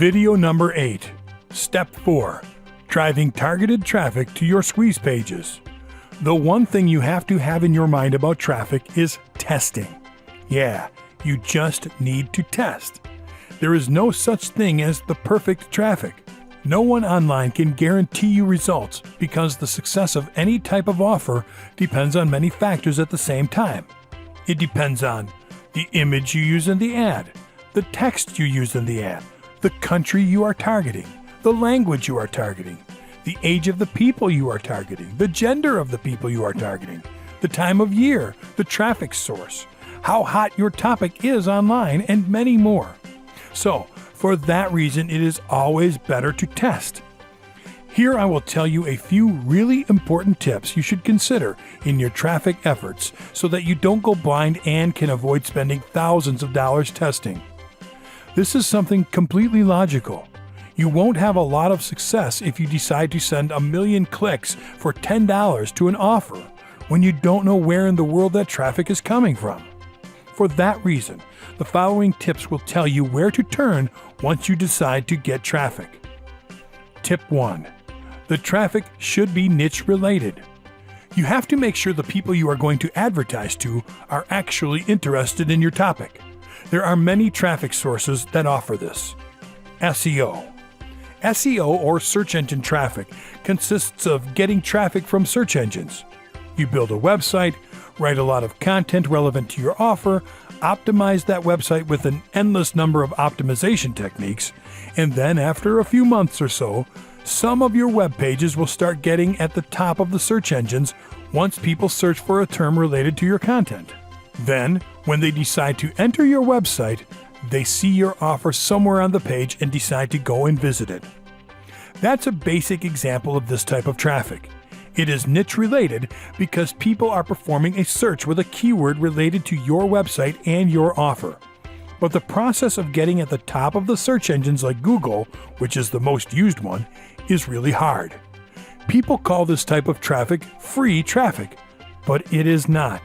Video number 8. Step 4. Driving targeted traffic to your squeeze pages. The one thing you have to have in your mind about traffic is testing. Yeah, you just need to test. There is no such thing as the perfect traffic. No one online can guarantee you results because the success of any type of offer depends on many factors at the same time. It depends on the image you use in the ad, the text you use in the ad, the country you are targeting, the language you are targeting, the age of the people you are targeting, the gender of the people you are targeting, the time of year, the traffic source, how hot your topic is online, and many more. So, for that reason, it is always better to test. Here I will tell you a few really important tips you should consider in your traffic efforts so that you don't go blind and can avoid spending thousands of dollars testing. This is something completely logical. You won't have a lot of success if you decide to send 1 million clicks for $10 to an offer when you don't know where in the world that traffic is coming from. For that reason, the following tips will tell you where to turn once you decide to get traffic. Tip 1. The traffic should be niche related. You have to make sure the people you are going to advertise to are actually interested in your topic. There are many traffic sources that offer this. SEO. SEO, or search engine traffic, consists of getting traffic from search engines. You build a website, write a lot of content relevant to your offer, optimize that website with an endless number of optimization techniques, and then after a few months or so, some of your web pages will start getting at the top of the search engines once people search for a term related to your content. Then, when they decide to enter your website, they see your offer somewhere on the page and decide to go and visit it. That's a basic example of this type of traffic. It is niche related because people are performing a search with a keyword related to your website and your offer. But the process of getting at the top of the search engines like Google, which is the most used one, is really hard. People call this type of traffic free traffic, but it is not.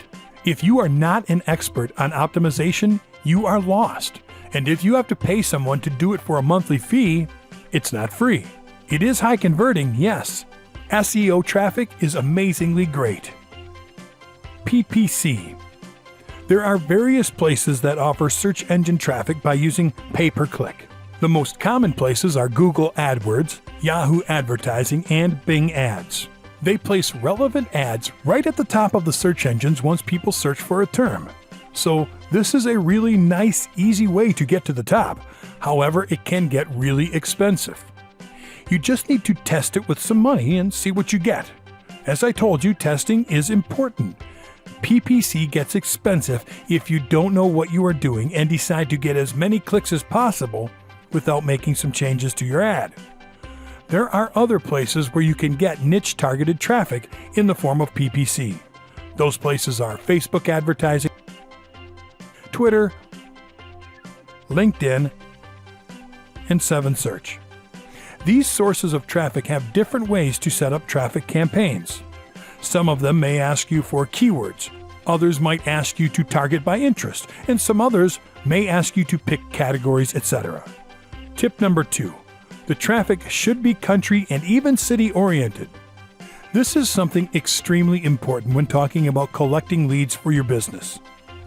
If you are not an expert on optimization, you are lost. And if you have to pay someone to do it for a monthly fee, it's not free. It is high converting, yes. SEO traffic is amazingly great. PPC. There are various places that offer search engine traffic by using pay-per-click. The most common places are Google AdWords, Yahoo Advertising, and Bing Ads. They place relevant ads right at the top of the search engines once people search for a term. So this is a really nice, easy way to get to the top. However, it can get really expensive. You just need to test it with some money and see what you get. As I told you, testing is important. PPC gets expensive if you don't know what you are doing and decide to get as many clicks as possible without making some changes to your ad. There are other places where you can get niche targeted traffic in the form of PPC. Those places are Facebook advertising, Twitter, LinkedIn, and 7Search. These sources of traffic have different ways to set up traffic campaigns. Some of them may ask you for keywords, others might ask you to target by interest, and some others may ask you to pick categories, etc. Tip number 2. The traffic should be country and even city oriented. This is something extremely important when talking about collecting leads for your business.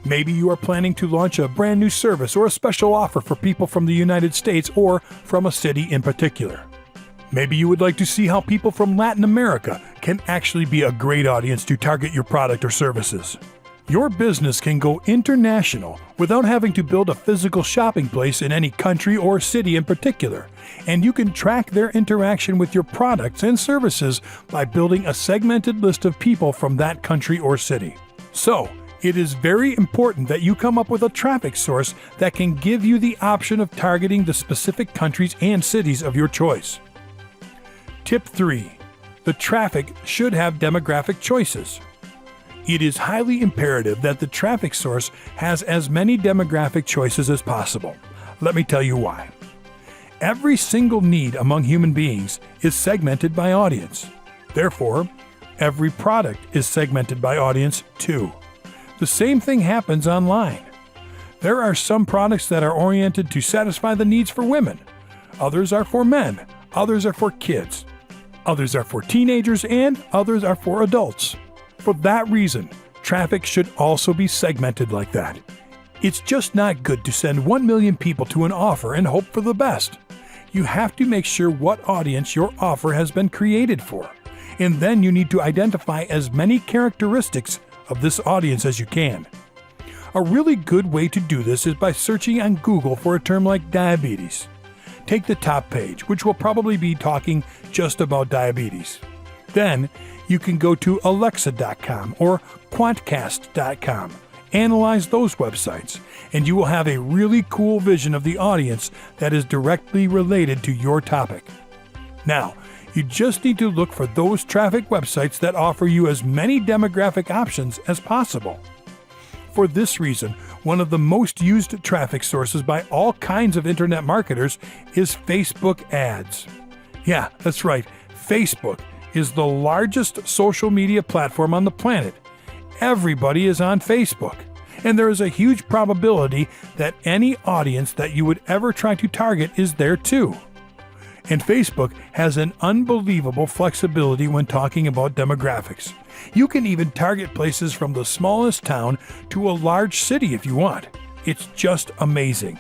Maybe you are planning to launch a brand new service or a special offer for people from the United States or from a city in particular. Maybe you would like to see how people from Latin America can actually be a great audience to target your product or services. Your business can go international without having to build a physical shopping place in any country or city in particular, and you can track their interaction with your products and services by building a segmented list of people from that country or city. So, it is very important that you come up with a traffic source that can give you the option of targeting the specific countries and cities of your choice. Tip 3. The traffic should have demographic choices. It is highly imperative that the traffic source has as many demographic choices as possible. Let me tell you why. Every single need among human beings is segmented by audience. Therefore, every product is segmented by audience too. The same thing happens online. There are some products that are oriented to satisfy the needs for women, others are for men, others are for kids, others are for teenagers, and others are for adults. For that reason, traffic should also be segmented like that. It's just not good to send 1 million people to an offer and hope for the best. You have to make sure what audience your offer has been created for, and then you need to identify as many characteristics of this audience as you can. A really good way to do this is by searching on Google for a term like diabetes. Take the top page, which will probably be talking just about diabetes. Then, you can go to alexa.com or quantcast.com. Analyze those websites, and you will have a really cool vision of the audience that is directly related to your topic. Now, you just need to look for those traffic websites that offer you as many demographic options as possible. For this reason, one of the most used traffic sources by all kinds of internet marketers is Facebook ads. Yeah, that's right. Facebook is the largest social media platform on the planet. Everybody is on Facebook, and there is a huge probability that any audience that you would ever try to target is there too. And Facebook has an unbelievable flexibility when talking about demographics. You can even target places from the smallest town to a large city if you want. It's just amazing.